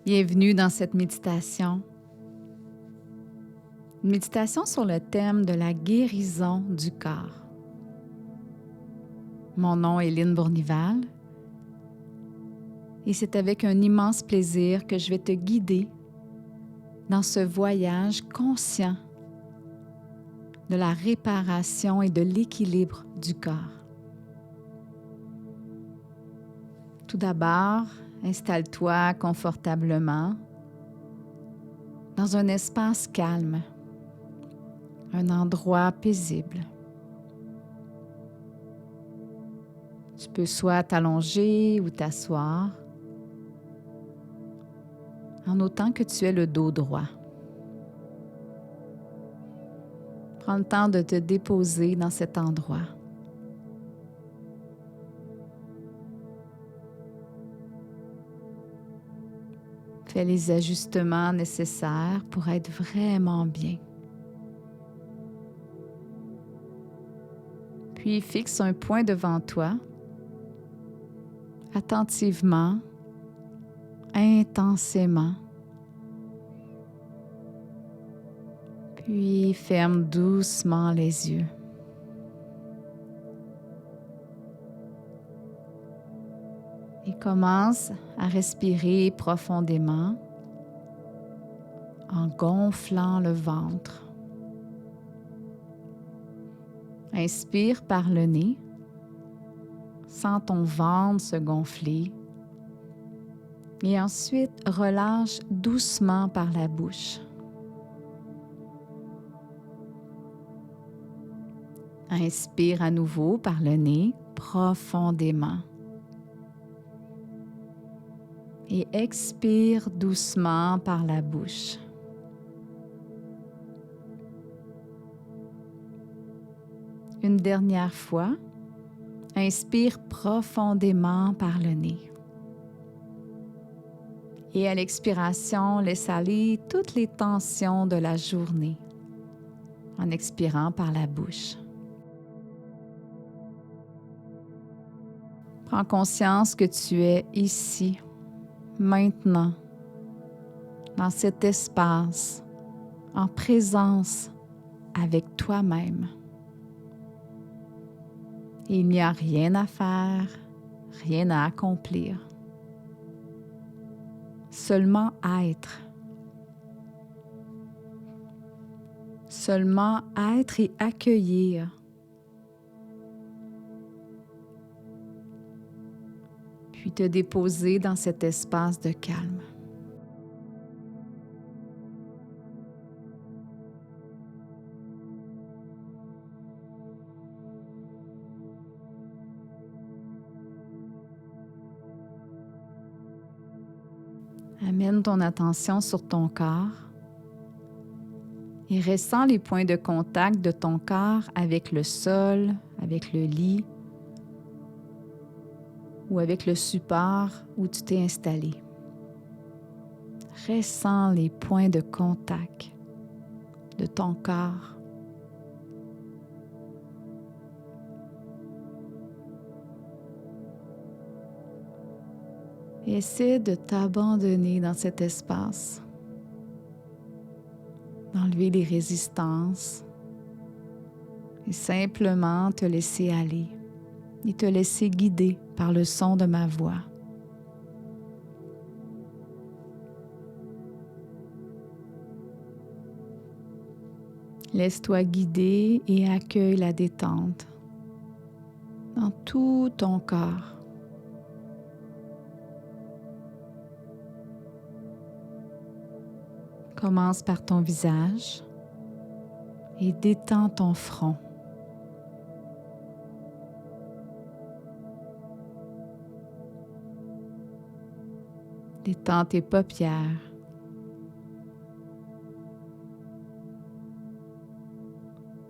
Bienvenue dans cette méditation. Une méditation sur le thème de la guérison du corps. Mon nom est Lynne Bournival et c'est avec un immense plaisir que je vais te guider dans ce voyage conscient de la réparation et de l'équilibre du corps. Tout d'abord, installe-toi confortablement dans un espace calme, un endroit paisible. Tu peux soit t'allonger ou t'asseoir, en autant que tu aies le dos droit. Prends le temps de te déposer dans cet endroit. Fais les ajustements nécessaires pour être vraiment bien. Puis fixe un point devant toi, attentivement, intensément. Puis ferme doucement les yeux. Et commence à respirer profondément en gonflant le ventre. Inspire par le nez, sens ton ventre se gonfler et ensuite relâche doucement par la bouche. Inspire à nouveau par le nez profondément. Et expire doucement par la bouche. Une dernière fois, inspire profondément par le nez. Et à l'expiration, laisse aller toutes les tensions de la journée en expirant par la bouche. Prends conscience que tu es ici, maintenant, dans cet espace, en présence avec toi-même. Il n'y a rien à faire, rien à accomplir. Seulement être. Seulement être et accueillir. Puis te déposer dans cet espace de calme. Amène ton attention sur ton corps et ressens les points de contact de ton corps avec le sol, avec le lit ou avec le support où tu t'es installé. Ressens les points de contact de ton corps. Essaie de t'abandonner dans cet espace, d'enlever les résistances et simplement te laisser aller et te laisser guider par le son de ma voix. Laisse-toi guider et accueille la détente dans tout ton corps. Commence par ton visage et détends ton front. Détends tes paupières.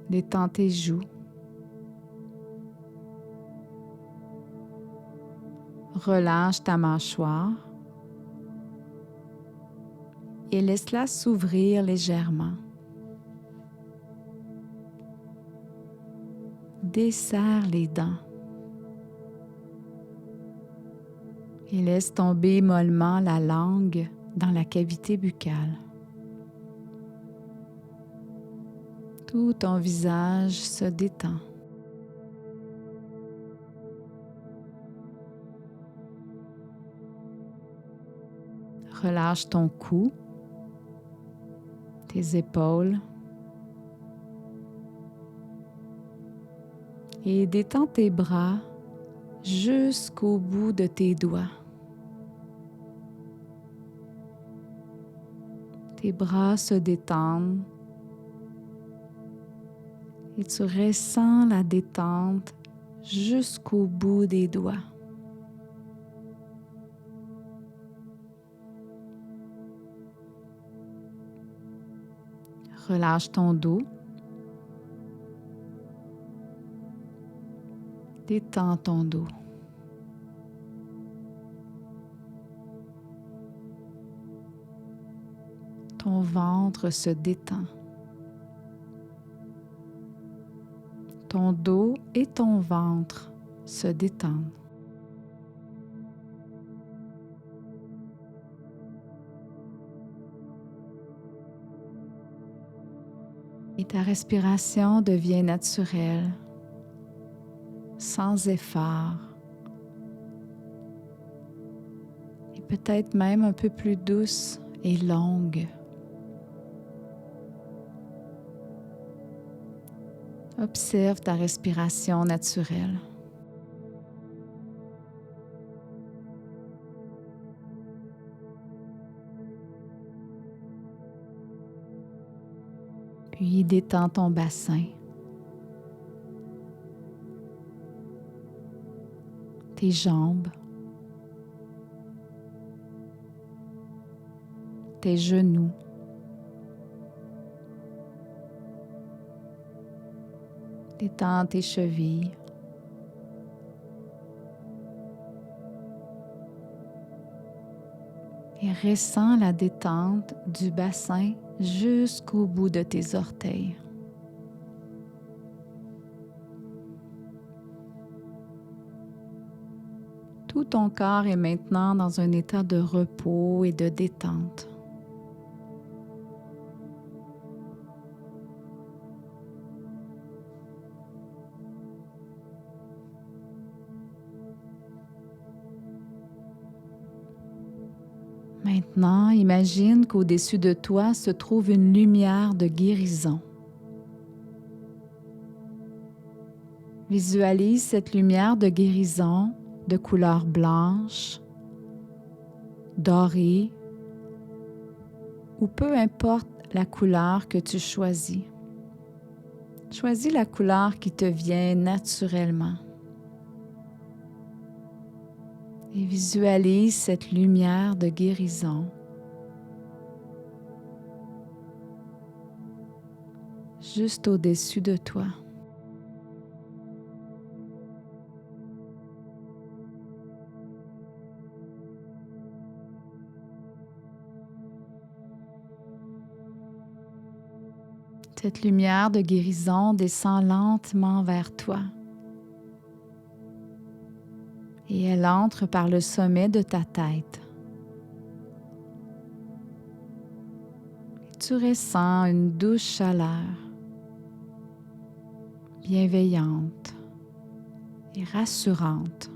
Détends tes joues. Relâche ta mâchoire et laisse-la s'ouvrir légèrement. Desserre les dents et laisse tomber mollement la langue dans la cavité buccale. Tout ton visage se détend. Relâche ton cou, tes épaules et détends tes bras jusqu'au bout de tes doigts. Tes bras se détendent et tu ressens la détente jusqu'au bout des doigts. Relâche ton dos. Détends ton dos. Ton ventre se détend. Ton dos et ton ventre se détendent. Et ta respiration devient naturelle, sans effort, et peut-être même un peu plus douce et longue. Observe ta respiration naturelle. Puis détends ton bassin, tes jambes, tes genoux, détends tes chevilles, et ressens la détente du bassin jusqu'au bout de tes orteils. Tout ton corps est maintenant dans un état de repos et de détente. Maintenant, imagine qu'au-dessus de toi se trouve une lumière de guérison. Visualise cette lumière de guérison de couleur blanche, dorée, ou peu importe la couleur que tu choisis. Choisis la couleur qui te vient naturellement. Et visualise cette lumière de guérison juste au-dessus de toi. Cette lumière de guérison descend lentement vers toi et elle entre par le sommet de ta tête. Et tu ressens une douce chaleur, bienveillante et rassurante.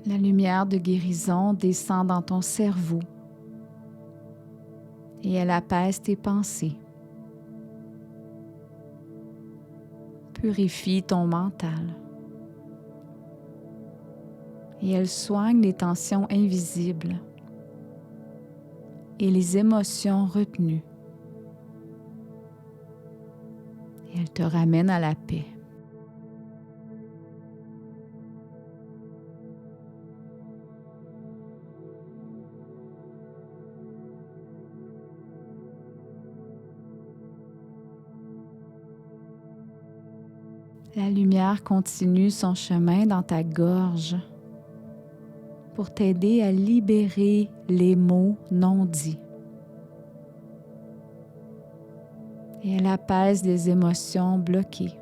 La lumière de guérison descend dans ton cerveau et elle apaise tes pensées, purifie ton mental et elle soigne les tensions invisibles et les émotions retenues. Et elle te ramène à la paix. La lumière continue son chemin dans ta gorge, pour t'aider à libérer les mots non dits. Et elle apaise les émotions bloquées.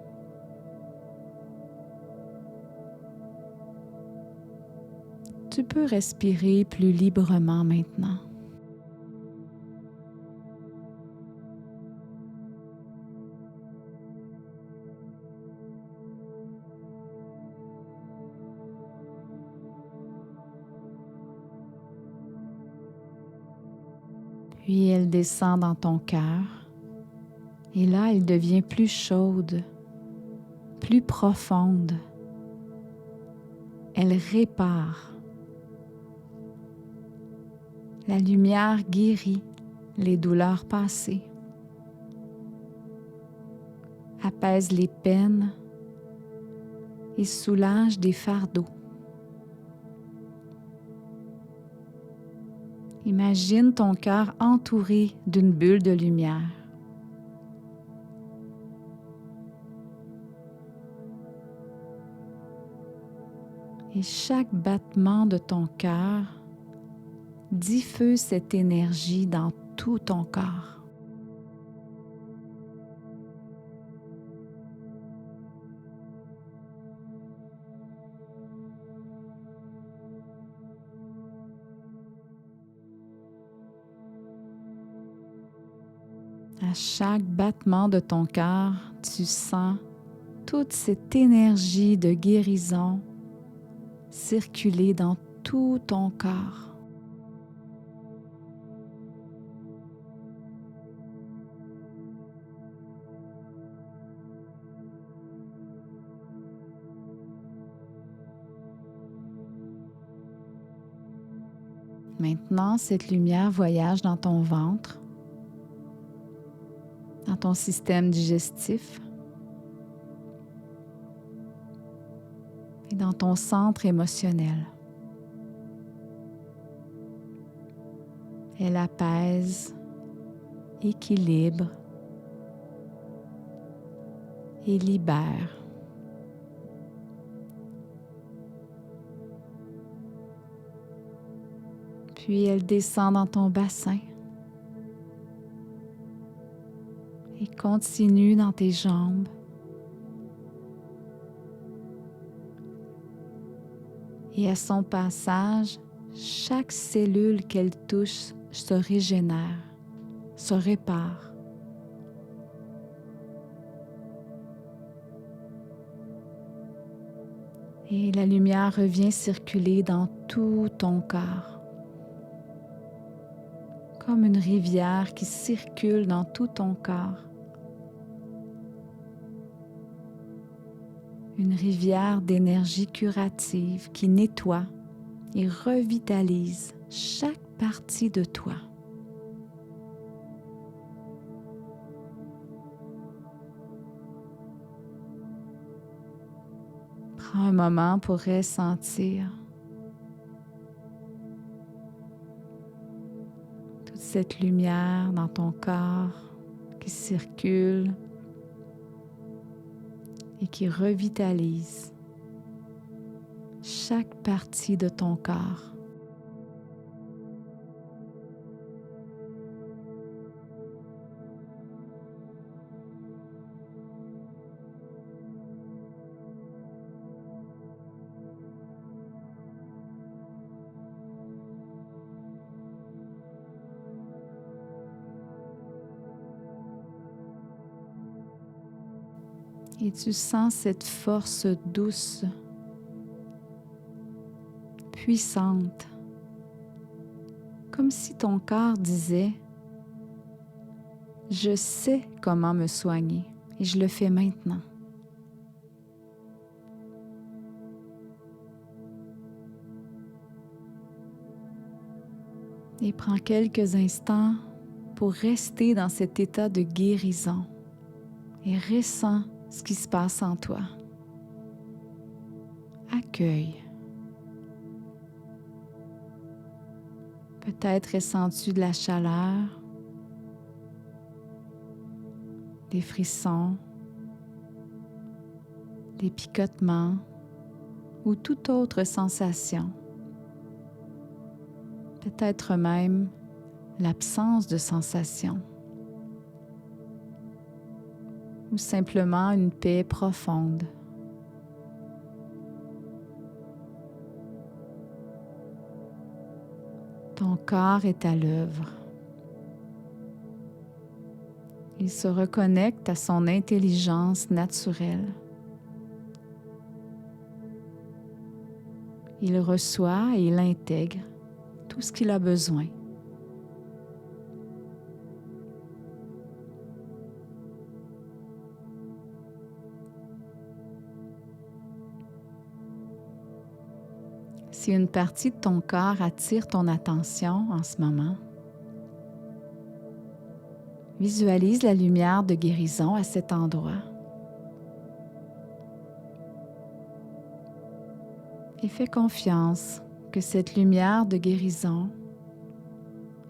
Tu peux respirer plus librement maintenant. Puis elle descend dans ton cœur et là elle devient plus chaude, plus profonde. Elle répare. La lumière guérit les douleurs passées, apaise les peines et soulage des fardeaux. Imagine ton cœur entouré d'une bulle de lumière. Et chaque battement de ton cœur diffuse cette énergie dans tout ton corps. À chaque battement de ton cœur, tu sens toute cette énergie de guérison circuler dans tout ton corps. Maintenant, cette lumière voyage dans ton ventre, dans ton système digestif et dans ton centre émotionnel. Elle apaise, équilibre et libère. Puis elle descend dans ton bassin et continue dans tes jambes. Et à son passage, chaque cellule qu'elle touche se régénère, se répare. Et la lumière revient circuler dans tout ton corps, comme une rivière qui circule dans tout ton corps. Une rivière d'énergie curative qui nettoie et revitalise chaque partie de toi. Prends un moment pour ressentir toute cette lumière dans ton corps qui circule et qui revitalise chaque partie de ton corps. Et tu sens cette force douce, puissante, comme si ton corps disait « Je sais comment me soigner et je le fais maintenant ». Et prends quelques instants pour rester dans cet état de guérison et ressens ce qui se passe en toi. Accueille. Peut-être ressens-tu de la chaleur, des frissons, des picotements ou toute autre sensation. peut-être même l'absence de sensation, ou simplement une paix profonde. Ton corps est à l'œuvre. Il se reconnecte à son intelligence naturelle. Il reçoit et il intègre tout ce qu'il a besoin. Si une partie de ton corps attire ton attention en ce moment, visualise la lumière de guérison à cet endroit et fais confiance que cette lumière de guérison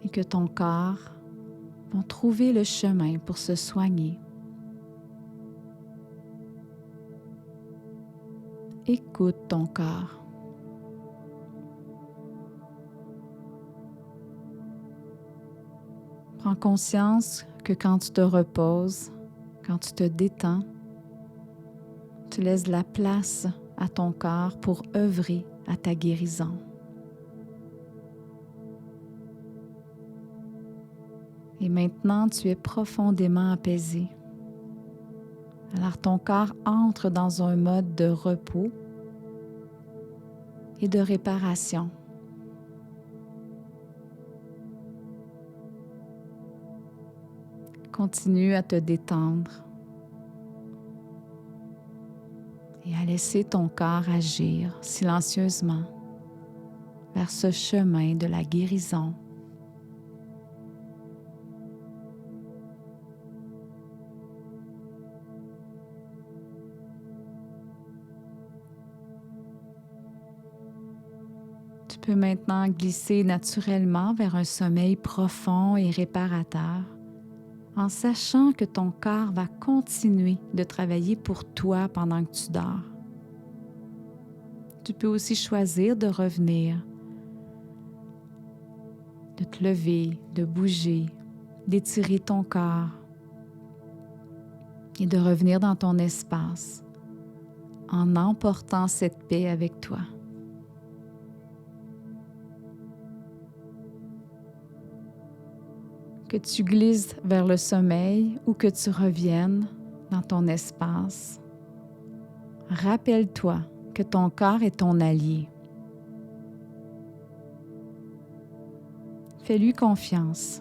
et que ton corps vont trouver le chemin pour se soigner. Écoute ton corps. Prends conscience que quand tu te reposes, quand tu te détends, tu laisses la place à ton corps pour œuvrer à ta guérison. Et maintenant, tu es profondément apaisé. Alors ton corps entre dans un mode de repos et de réparation. Continue à te détendre et à laisser ton corps agir silencieusement vers ce chemin de la guérison. Tu peux maintenant glisser naturellement vers un sommeil profond et réparateur, en sachant que ton corps va continuer de travailler pour toi pendant que tu dors. Tu peux aussi choisir de revenir, de te lever, de bouger, d'étirer ton corps et de revenir dans ton espace en emportant cette paix avec toi. Que tu glisses vers le sommeil ou que tu reviennes dans ton espace, rappelle-toi que ton corps est ton allié. Fais-lui confiance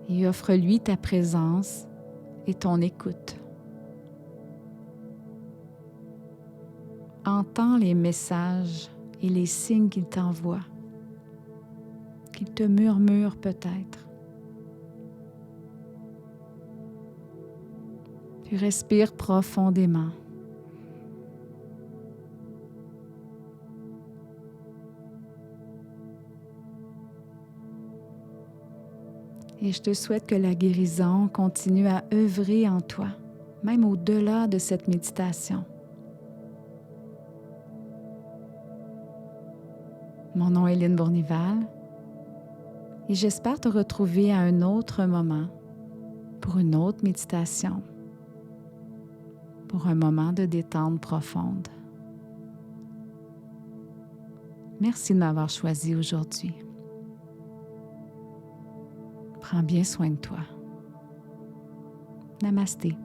et offre-lui ta présence et ton écoute. Entends les messages et les signes qu'il t'envoie, qu'il te murmure peut-être. Puis respire profondément. Et je te souhaite que la guérison continue à œuvrer en toi, même au-delà de cette méditation. Mon nom est Lynne Bournival et j'espère te retrouver à un autre moment pour une autre méditation, pour un moment de détente profonde. Merci de m'avoir choisi aujourd'hui. Prends bien soin de toi. Namasté.